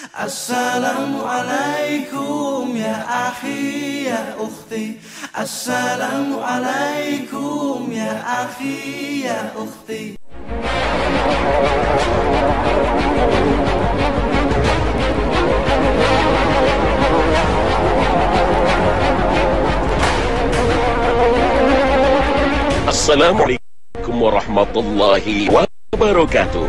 Assalamualaikum ya akhi ya ukhti. Assalamualaikum ya akhi ya ukhti. Assalamualaikum warahmatullahi wabarakatuh.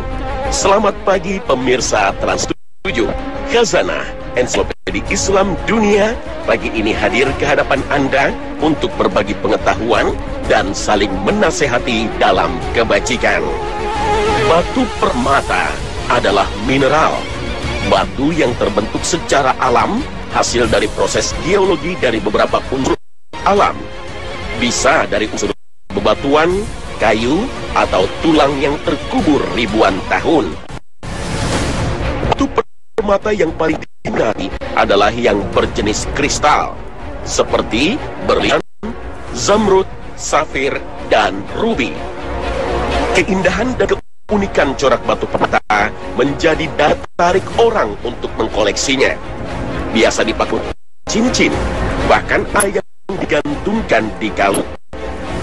Selamat pagi pemirsa Trans 7 Khazanah Ensiklopedia Islam Dunia. Pagi ini hadir ke hadapan Anda untuk berbagi pengetahuan dan saling menasehati dalam kebajikan. Batu permata adalah mineral, batu yang terbentuk secara alam, hasil dari proses geologi dari beberapa unsur alam. Bisa dari unsur bebatuan, kayu, atau tulang yang terkubur ribuan tahun. Batu permata yang paling diminati adalah yang berjenis kristal, seperti berlian, zamrud, safir, dan rubi. Keindahan dan keunikan corak batu permata menjadi daya tarik orang untuk mengkoleksinya. Biasa dipakai cincin, bahkan ada yang digantungkan di kalung.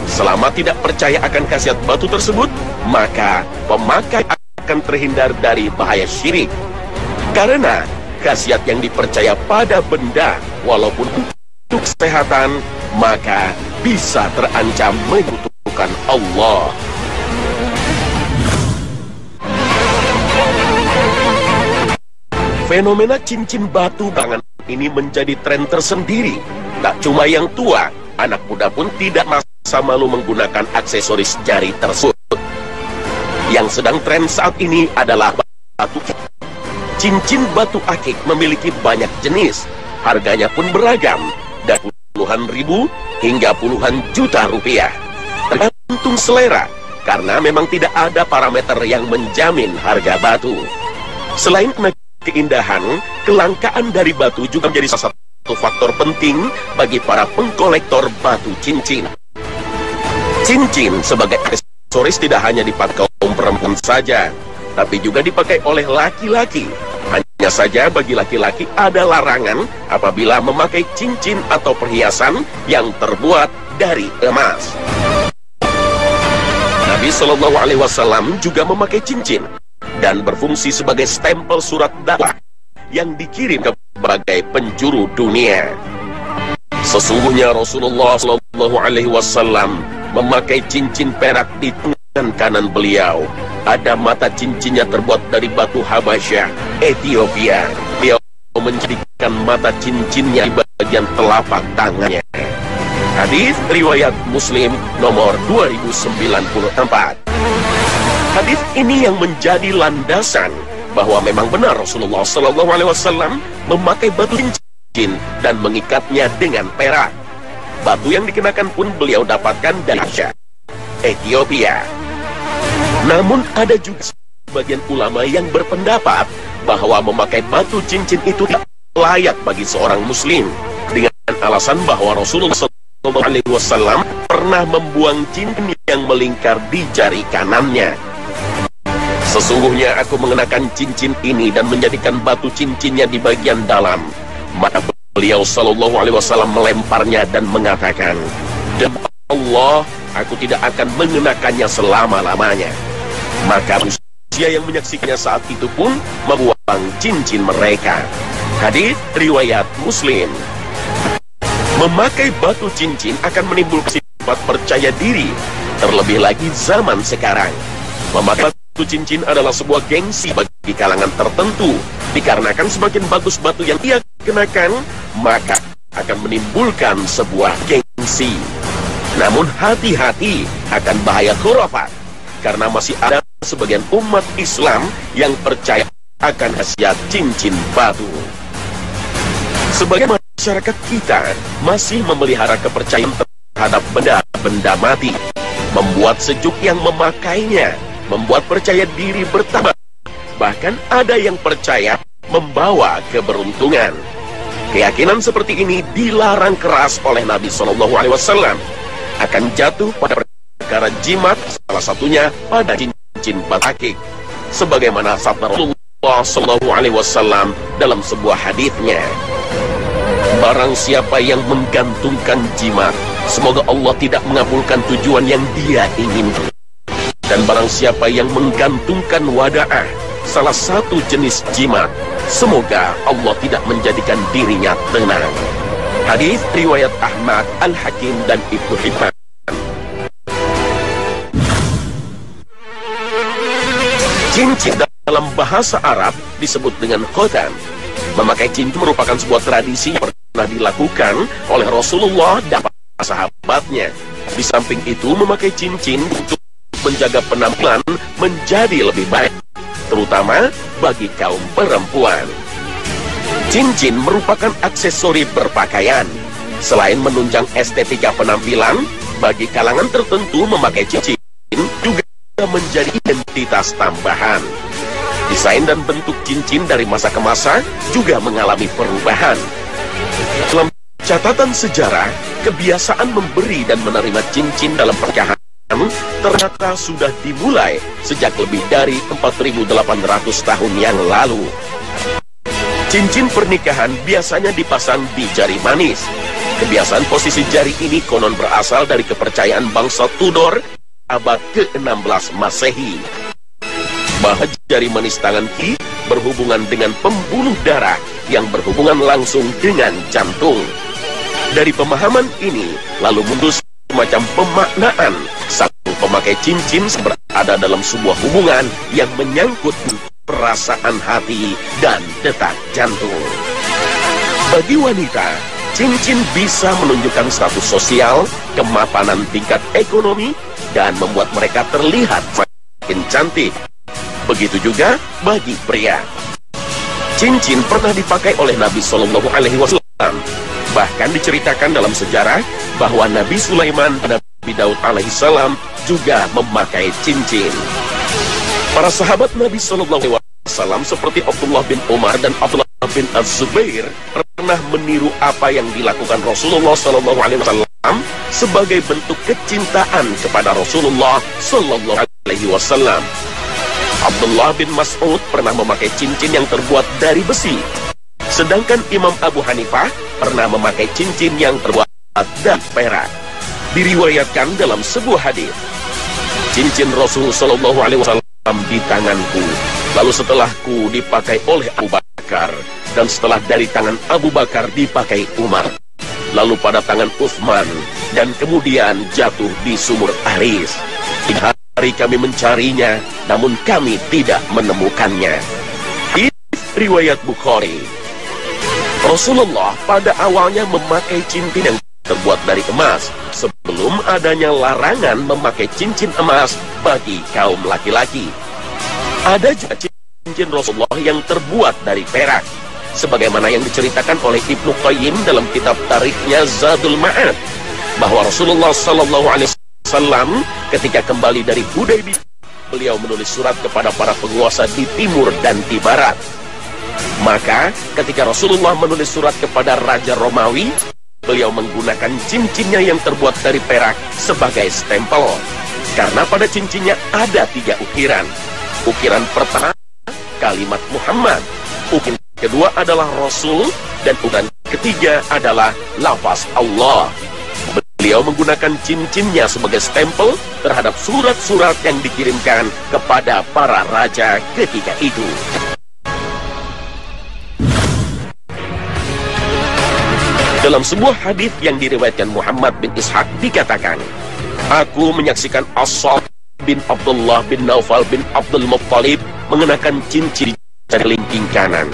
Selama tidak percaya akan khasiat batu tersebut, maka pemakai akan terhindar dari bahaya syirik. Karena khasiat yang dipercaya pada benda, walaupun untuk kesehatan, maka bisa terancam menyekutukan Allah. Fenomena cincin batu tangan ini menjadi tren tersendiri. Tak cuma yang tua, anak muda pun tidak masa malu menggunakan aksesoris jari tersebut. Yang sedang tren saat ini adalah batu. Cincin batu akik memiliki banyak jenis, harganya pun beragam, dari puluhan ribu hingga puluhan juta rupiah. Tergantung selera, karena memang tidak ada parameter yang menjamin harga batu. Selain keindahan, kelangkaan dari batu juga menjadi salah satu faktor penting bagi para pengkolektor batu cincin. Cincin sebagai aksesoris tidak hanya dipakai kaum perempuan saja, tapi juga dipakai oleh laki-laki. Hanya saja bagi laki-laki ada larangan apabila memakai cincin atau perhiasan yang terbuat dari emas. Nabi Shallallahu Alaihi Wasallam juga memakai cincin dan berfungsi sebagai stempel surat dakwah yang dikirim ke berbagai penjuru dunia. Sesungguhnya Rasulullah Shallallahu Alaihi Wasallam memakai cincin perak di tangan kanan beliau. Ada mata cincinnya terbuat dari batu Habasyah, Ethiopia. Beliau menjadikan mata cincinnya di bagian telapak tangannya. Hadis riwayat Muslim nomor 2094. Hadis ini yang menjadi landasan bahwa memang benar Rasulullah Shallallahu Alaihi Wasallam memakai batu cincin dan mengikatnya dengan perak. Batu yang dikenakan pun beliau dapatkan dari Ethiopia. Namun ada juga sebagian ulama yang berpendapat bahwa memakai batu cincin itu tidak layak bagi seorang muslim, dengan alasan bahwa Rasulullah SAW pernah membuang cincin yang melingkar di jari kanannya. Sesungguhnya aku mengenakan cincin ini dan menjadikan batu cincinnya di bagian dalam. Maka beliau Shallallahu Alaihi Wasallam melemparnya dan mengatakan, "Demi Allah, aku tidak akan mengenakannya selama-lamanya." Maka manusia yang menyaksikannya saat itu pun membuang cincin mereka. Hadis riwayat Muslim. Memakai batu cincin akan menimbulkan sifat percaya diri, terlebih lagi zaman sekarang. Memakai batu cincin adalah sebuah gengsi bagi kalangan tertentu, dikarenakan semakin bagus batu yang ia kenakan, maka akan menimbulkan sebuah gengsi. Namun hati-hati akan bahaya khurafat, karena masih ada sebagian umat Islam yang percaya akan khasiat cincin batu. Sebagian masyarakat kita masih memelihara kepercayaan terhadap benda-benda mati, membuat sejuk yang memakainya, membuat percaya diri bertambah. Bahkan ada yang percaya membawa keberuntungan. Keyakinan seperti ini dilarang keras oleh Nabi Shallallahu Alaihi Wasallam. Akan jatuh pada perkara jimat, salah satunya pada cincin batu akik. Sebagaimana sabda Rasulullah Shallallahu Alaihi Wasallam dalam sebuah hadisnya, barang siapa yang menggantungkan jimat, semoga Allah tidak mengabulkan tujuan yang dia inginkan. Dan barang siapa yang menggantungkan wada'ah, salah satu jenis jimat, semoga Allah tidak menjadikan dirinya tenang. Hadis riwayat Ahmad, Al-Hakim, dan Ibnu Hibban. Cincin dalam bahasa Arab disebut dengan khotam. Memakai cincin merupakan sebuah tradisi yang pernah dilakukan oleh Rasulullah dan para sahabatnya. Di samping itu, memakai cincin untuk menjaga penampilan menjadi lebih baik, terutama bagi kaum perempuan. Cincin merupakan aksesori berpakaian. Selain menunjang estetika penampilan, bagi kalangan tertentu memakai cincin juga menjadi identitas tambahan. Desain dan bentuk cincin dari masa ke masa juga mengalami perubahan. Dalam catatan sejarah, kebiasaan memberi dan menerima cincin dalam pernikahan ternyata sudah dimulai sejak lebih dari 4.800 tahun yang lalu. Cincin pernikahan biasanya dipasang di jari manis. Kebiasaan posisi jari ini konon berasal dari kepercayaan bangsa Tudor abad ke-16 Masehi, bahwa jari manis tangan kiri berhubungan dengan pembuluh darah yang berhubungan langsung dengan jantung. Dari pemahaman ini, lalu muncul semacam pemaknaan sang pemakai cincin berada dalam sebuah hubungan yang menyangkut perasaan hati dan detak jantung. Bagi wanita, cincin bisa menunjukkan status sosial, kemapanan tingkat ekonomi, dan membuat mereka terlihat makin cantik. Begitu juga bagi pria. Cincin pernah dipakai oleh Nabi Shallallahu Alaihi Wasallam. Bahkan diceritakan dalam sejarah bahwa Nabi Sulaiman dan Nabi Daud alaihissalam juga memakai cincin. Para sahabat Nabi Shallallahu Alaihi Wasallam seperti Abdullah bin Umar dan Abdullah bin Az-Zubair pernah meniru apa yang dilakukan Rasulullah Shallallahu Alaihi Wasallam sebagai bentuk kecintaan kepada Rasulullah Shallallahu Alaihi Wasallam. Abdullah bin Mas'ud pernah memakai cincin yang terbuat dari besi, sedangkan Imam Abu Hanifah pernah memakai cincin yang terbuat dari perak. Diriwayatkan dalam sebuah hadis, cincin Rasul Shallallahu Alaihi Wasallam di tanganku, lalu setelahku dipakai oleh Abu Bakar, dan setelah dari tangan Abu Bakar dipakai Umar, lalu pada tangan Utsman, dan kemudian jatuh di sumur Aris. Hari kami mencarinya, namun kami tidak menemukannya. Ini riwayat Bukhari. Rasulullah pada awalnya memakai cincin yang terbuat dari emas, sebelum adanya larangan memakai cincin emas bagi kaum laki-laki. Ada juga cincin Rasulullah yang terbuat dari perak, sebagaimana yang diceritakan oleh Ibnu Qayyim dalam kitab tarikhnya Zadul Ma'ad, bahwa Rasulullah Sallallahu Alaihi Wasallam ketika kembali dari Hudaybiyah, beliau menulis surat kepada para penguasa di timur dan di barat. Maka ketika Rasulullah menulis surat kepada Raja Romawi, beliau menggunakan cincinnya yang terbuat dari perak sebagai stempel. Karena pada cincinnya ada 3 ukiran. Ukiran pertama, kalimat Muhammad. Ukiran kedua adalah Rasul, dan ukiran ketiga adalah lafaz Allah. Beliau menggunakan cincinnya sebagai stempel terhadap surat-surat yang dikirimkan kepada para raja ketika itu. Dalam sebuah hadis yang diriwayatkan Muhammad bin Ishaq dikatakan, aku menyaksikan As-Sa'd bin Abdullah bin Naufal bin Abdul Muttalib mengenakan cincin di kelingking kanan.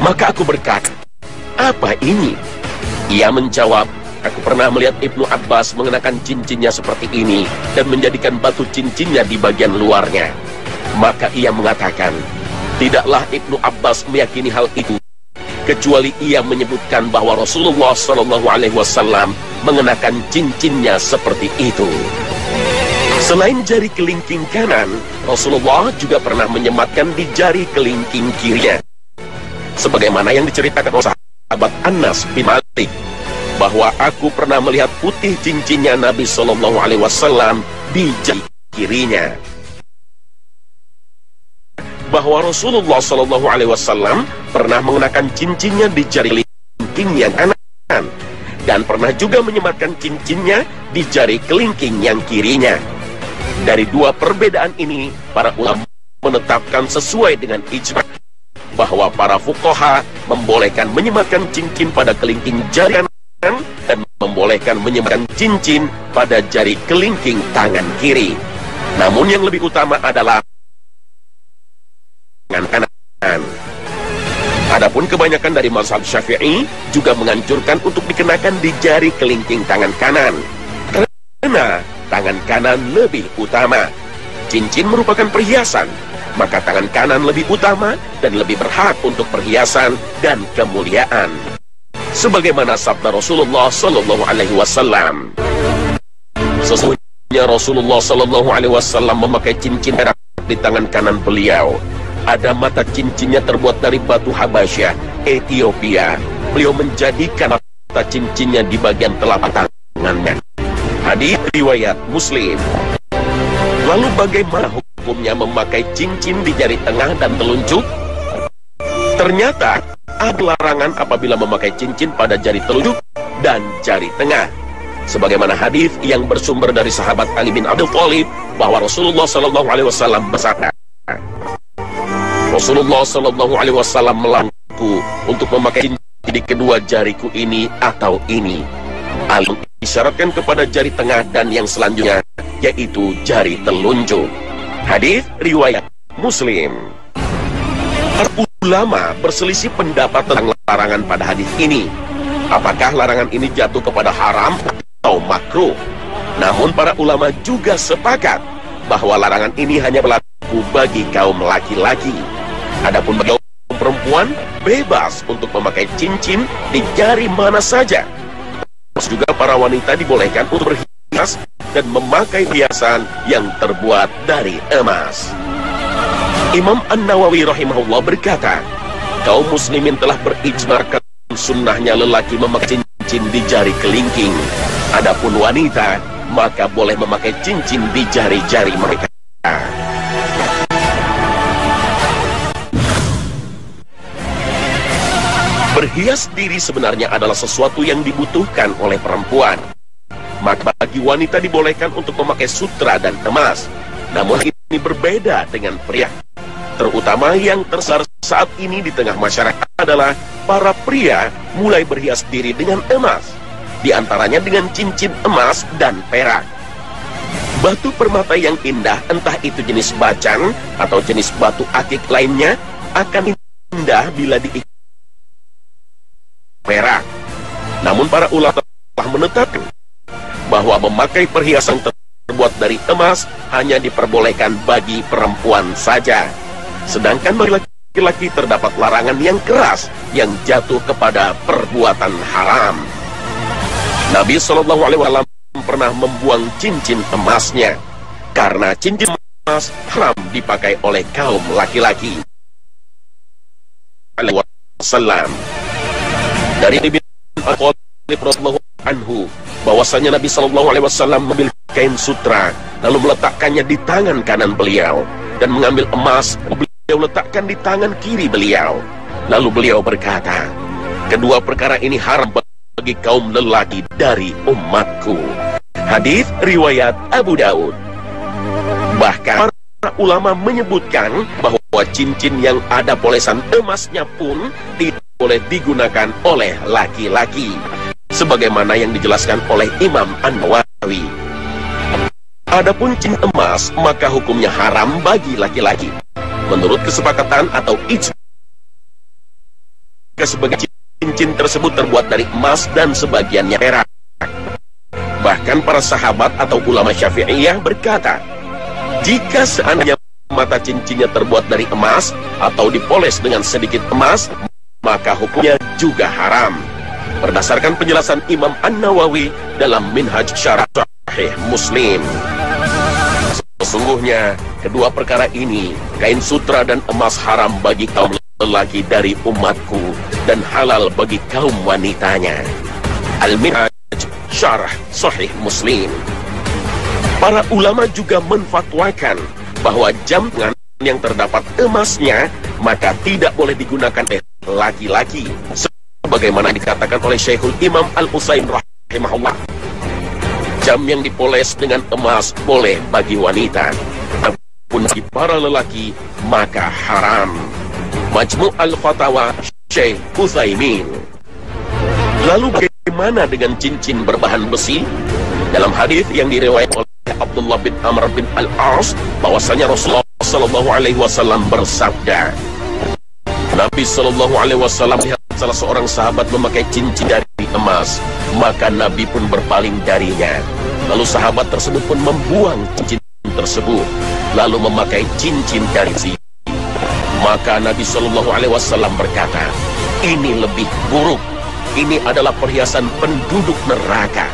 Maka aku berkata, apa ini? Ia menjawab, aku pernah melihat Ibnu Abbas mengenakan cincinnya seperti ini dan menjadikan batu cincinnya di bagian luarnya. Maka ia mengatakan, tidaklah Ibnu Abbas meyakini hal itu, kecuali ia menyebutkan bahwa Rasulullah Shallallahu Alaihi Wasallam mengenakan cincinnya seperti itu. Selain jari kelingking kanan, Rasulullah juga pernah menyematkan di jari kelingking kirinya, sebagaimana yang diceritakan oleh sahabat Anas bin Malik, bahwa aku pernah melihat putih cincinnya Nabi Shallallahu Alaihi Wasallam di jari kirinya. bahwa Rasulullah Shallallahu Alaihi Wasallam pernah mengenakan cincinnya di jari kelingking yang kanan dan pernah juga menyematkan cincinnya di jari kelingking yang kirinya. Dari dua perbedaan ini, para ulama menetapkan sesuai dengan ijma bahwa para fuqaha membolehkan menyematkan cincin pada kelingking jari kanan dan membolehkan menyematkan cincin pada jari kelingking tangan kiri. Namun yang lebih utama adalah tangan kanan. Adapun kebanyakan dari mazhab Syafi'i juga menganjurkan untuk dikenakan di jari kelingking tangan kanan, karena tangan kanan lebih utama. Cincin merupakan perhiasan, maka tangan kanan lebih utama dan lebih berhak untuk perhiasan dan kemuliaan. Sebagaimana sabda Rasulullah Sallallahu Alaihi Wasallam, sesungguhnya Rasulullah Sallallahu Alaihi Wasallam memakai cincin perak di tangan kanan beliau. Ada mata cincinnya terbuat dari batu Habasyah, Ethiopia. Beliau menjadikan mata cincinnya di bagian telapak tangannya. Hadis riwayat Muslim. Lalu bagaimana hukumnya memakai cincin di jari tengah dan telunjuk? Ternyata ada larangan apabila memakai cincin pada jari telunjuk dan jari tengah. Sebagaimana hadis yang bersumber dari sahabat Ali bin Abi Thalib bahwa Rasulullah Shallallahu Alaihi Wasallam bersabda, Rasulullah Shallallahu Alaihi Wasallam melarangku untuk memakai cincin di kedua jariku ini atau ini. Ali isyaratkan kepada jari tengah dan yang selanjutnya, yaitu jari telunjuk. Hadis riwayat Muslim. Para ulama berselisih pendapat tentang larangan pada hadis ini. Apakah larangan ini jatuh kepada haram atau makruh? Namun para ulama juga sepakat bahwa larangan ini hanya berlaku bagi kaum laki-laki. Adapun bagi kaum perempuan bebas untuk memakai cincin di jari mana saja. Juga para wanita dibolehkan untuk berhias dan memakai hiasan yang terbuat dari emas. Imam An-Nawawi rahimahullah berkata, kaum muslimin telah berijma sunnahnya lelaki memakai cincin di jari kelingking. Adapun wanita maka boleh memakai cincin di jari-jari mereka. Berhias diri sebenarnya adalah sesuatu yang dibutuhkan oleh perempuan. Maka bagi wanita dibolehkan untuk memakai sutra dan emas. Namun ini berbeda dengan pria. Terutama yang tersebar saat ini di tengah masyarakat adalah para pria mulai berhias diri dengan emas. Di antaranya dengan cincin emas dan perak. Batu permata yang indah, entah itu jenis bajang atau jenis batu akik lainnya, akan indah bila diikat perak. Namun para ulama telah menetapkan bahwa memakai perhiasan terbuat dari emas hanya diperbolehkan bagi perempuan saja. Sedangkan bagi laki-laki terdapat larangan yang keras yang jatuh kepada perbuatan haram. Nabi Shallallahu Alaihi Wasallam pernah membuang cincin emasnya karena cincin emas haram dipakai oleh kaum laki-laki. Dari Ibn Al-Qadib radhiyallahu anhu bahwasanya Nabi Shallallahu Alaihi Wasallam mengambil kain sutra lalu meletakkannya di tangan kanan beliau dan mengambil emas beliau letakkan di tangan kiri beliau. Lalu beliau berkata, kedua perkara ini haram bagi kaum lelaki dari umatku. Hadis riwayat Abu Daud. Bahkan para ulama menyebutkan bahwa cincin yang ada polesan emasnya pun tidak boleh digunakan oleh laki-laki, sebagaimana yang dijelaskan oleh Imam An-Nawawi. Adapun cincin emas maka hukumnya haram bagi laki-laki menurut kesepakatan atau ijma. Sebagian cincin tersebut terbuat dari emas dan sebagiannya perak. Bahkan para sahabat atau ulama Syafi'iyah berkata, jika seandainya mata cincinnya terbuat dari emas atau dipoles dengan sedikit emas, maka hukumnya juga haram. Berdasarkan penjelasan Imam An-Nawawi dalam Minhaj Syarah Sahih Muslim. Sesungguhnya kedua perkara ini, kain sutra dan emas haram bagi kaum lelaki dari umatku dan halal bagi kaum wanitanya. Al-Minhaj Syarah Sahih Muslim. Para ulama juga menfatwakan bahwa jam tangan yang terdapat emasnya, maka tidak boleh digunakan oleh laki-laki. Sebagaimana dikatakan oleh Syekhul Imam Al-Utsaimin rahimahullah, jam yang dipoles dengan emas boleh bagi wanita, namun bagi para lelaki maka haram. Majmu' Al-Fatawa Syekh Utsaimin. Lalu bagaimana dengan cincin berbahan besi? Dalam hadis yang diriwayatkan oleh Abdullah bin Amr bin Al-As, bahwasanya Rasulullah sallallahu alaihi wasallam bersabda, Nabi sallallahu alaihi wasallam melihat salah seorang sahabat memakai cincin dari emas, maka Nabi pun berpaling darinya. Lalu sahabat tersebut pun membuang cincin tersebut, lalu memakai cincin dari besi. Maka Nabi sallallahu alaihi wasallam berkata, ini lebih buruk. Ini adalah perhiasan penduduk neraka.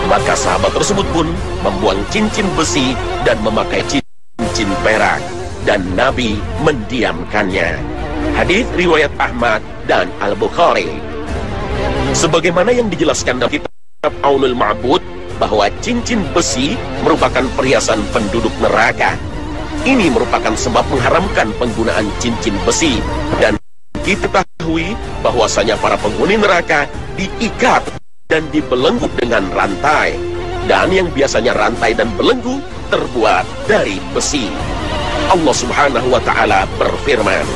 Maka sahabat tersebut pun membuang cincin besi dan memakai cincin perak, dan Nabi mendiamkannya. Hadis riwayat Ahmad dan Al-Bukhari. Sebagaimana yang dijelaskan dalam kitab Aunul Ma'bud, bahwa cincin besi merupakan perhiasan penduduk neraka. Ini merupakan sebab mengharamkan penggunaan cincin besi, dan kita ketahui bahwasanya para penghuni neraka diikat dan dibelenggu dengan rantai, dan yang biasanya rantai dan belenggu terbuat dari besi. Allah Subhanahu wa Ta'ala berfirman,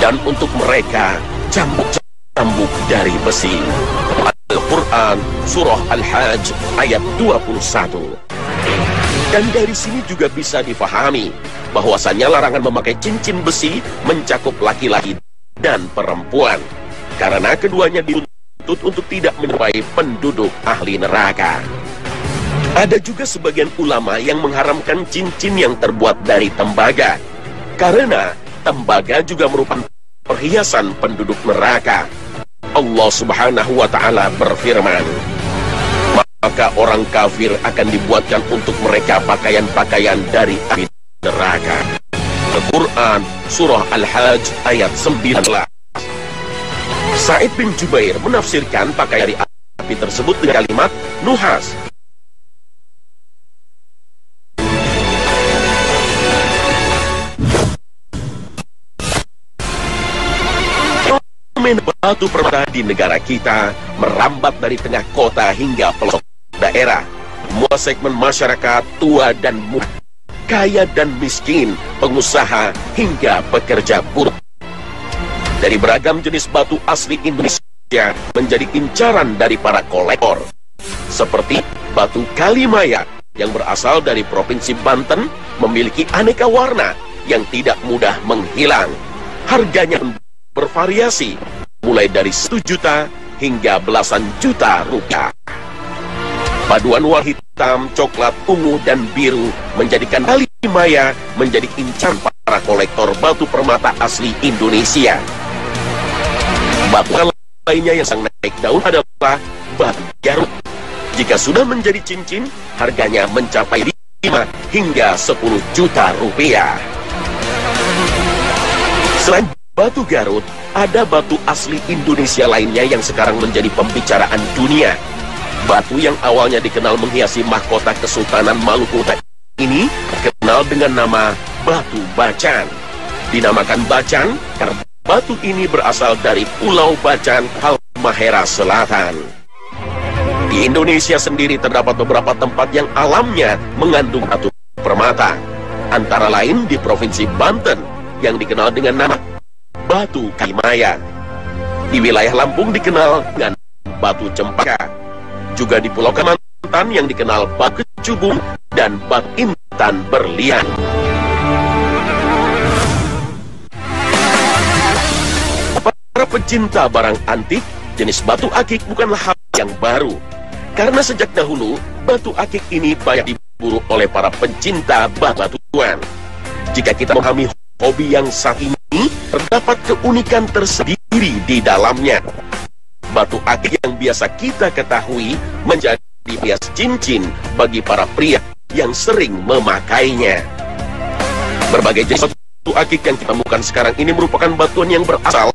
dan untuk mereka cambuk-cambuk dari besi. Al-Quran Surah Al-Hajj ayat 21. Dan dari sini juga bisa difahami bahwasanya larangan memakai cincin besi mencakup laki-laki dan perempuan, karena keduanya dituntut untuk tidak menyerupai penduduk ahli neraka. Ada juga sebagian ulama yang mengharamkan cincin yang terbuat dari tembaga, karena tembaga juga merupakan perhiasan penduduk neraka. Allah Subhanahu wa Ta'ala berfirman, maka orang kafir akan dibuatkan untuk mereka pakaian-pakaian dari api neraka. Al-Quran Surah Al-Hajj ayat 19. Sa'id bin Jubair menafsirkan pakaian dari api tersebut dengan kalimat nuhas. Batu permata di negara kita merambat dari tengah kota hingga pelosok daerah. Semua segmen masyarakat, tua dan muda, kaya dan miskin, pengusaha hingga pekerja buruh. Dari beragam jenis batu asli Indonesia menjadi incaran dari para kolektor. Seperti batu Kalimaya yang berasal dari Provinsi Banten, memiliki aneka warna yang tidak mudah menghilang. Harganya bervariasi, mulai dari 1 juta hingga belasan juta rupiah. Paduan warna hitam, coklat, ungu, dan biru menjadikan Kalimaya menjadi incaran para kolektor batu permata asli Indonesia. Batu lainnya yang sang naik daun adalah batu Garut. Jika sudah menjadi cincin, harganya mencapai 5 hingga 10 juta rupiah. Selain batu Garut, ada batu asli Indonesia lainnya yang sekarang menjadi pembicaraan dunia. Batu yang awalnya dikenal menghiasi mahkota Kesultanan Maluku ini dikenal dengan nama batu Bacan. Dinamakan Bacan karena batu ini berasal dari Pulau Bacan, Halmahera Selatan. Di Indonesia sendiri terdapat beberapa tempat yang alamnya mengandung batu permata, antara lain di Provinsi Banten yang dikenal dengan nama batu Kalimaya. Di wilayah Lampung dikenal dengan batu Cempaka. Juga di Pulau Kalimantan yang dikenal batu Kecubung dan batu Intan Berlian. Para pecinta barang antik, jenis batu akik bukanlah hal yang baru. Karena sejak dahulu, batu akik ini banyak diburu oleh para pencinta batu-batuan. Jika kita memahami hobi yang satu ini, terdapat keunikan tersendiri di dalamnya. Batu akik yang biasa kita ketahui menjadi hias cincin bagi para pria yang sering memakainya. Berbagai jenis batu akik yang kita temukan sekarang ini merupakan batuan yang berasal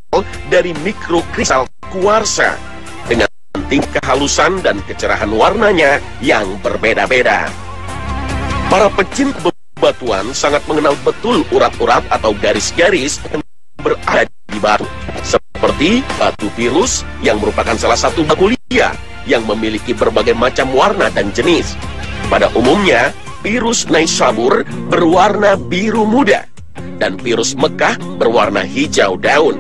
dari mikrokristal kuarsa dengan tingkat kehalusan dan kecerahan warnanya yang berbeda-beda. Para pecinta batuan sangat mengenal betul urat-urat atau garis-garis yang berada di batu. Seperti batu virus yang merupakan salah satu batu mulia yang memiliki berbagai macam warna dan jenis. Pada umumnya, virus Naisabur berwarna biru muda dan virus Mekah berwarna hijau daun.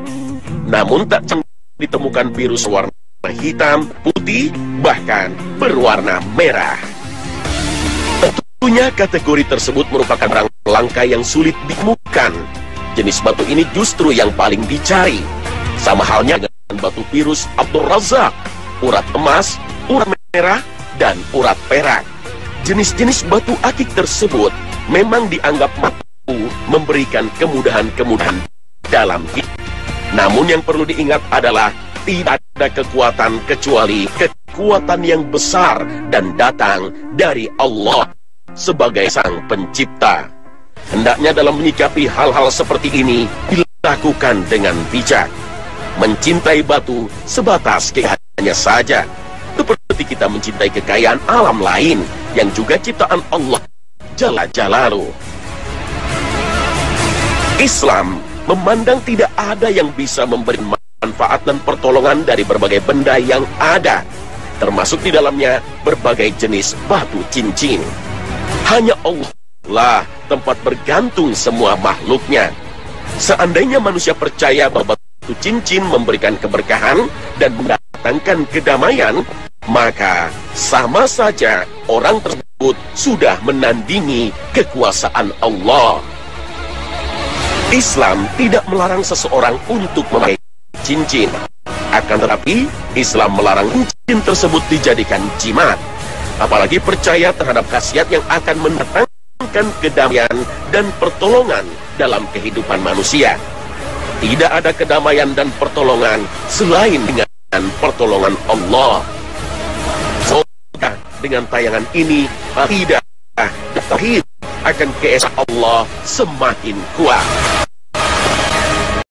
Namun tak ditemukan virus warna hitam, putih, bahkan berwarna merah. Tentunya kategori tersebut merupakan barang langka yang sulit ditemukan. Jenis batu ini justru yang paling dicari. Sama halnya dengan batu virus Abdul Razak, urat emas, urat merah, dan urat perak. Jenis-jenis batu akik tersebut memang dianggap mampu memberikan kemudahan-kemudahan dalam hidup. Namun yang perlu diingat adalah tidak ada kekuatan kecuali kekuatan yang besar dan datang dari Allah sebagai Sang Pencipta. Hendaknya dalam menyikapi hal-hal seperti ini dilakukan dengan bijak. Mencintai batu sebatas keindahannya saja, seperti kita mencintai kekayaan alam lain yang juga ciptaan Allah Jalla Jalaluhu. Islam memandang tidak ada yang bisa memberi manfaat dan pertolongan dari berbagai benda yang ada, termasuk di dalamnya berbagai jenis batu cincin. Hanya Allah lah tempat bergantung semua makhluknya. Seandainya manusia percaya bahwa batu cincin memberikan keberkahan dan mendatangkan kedamaian, maka sama saja orang tersebut sudah menandingi kekuasaan Allah. Islam tidak melarang seseorang untuk memakai cincin. Akan tetapi, Islam melarang cincin tersebut dijadikan jimat. Apalagi percaya terhadap khasiat yang akan mendatangkan kedamaian dan pertolongan dalam kehidupan manusia. Tidak ada kedamaian dan pertolongan selain dengan pertolongan Allah. Semoga dengan tayangan ini, tidak tauhid akan keesaan Allah semakin kuat.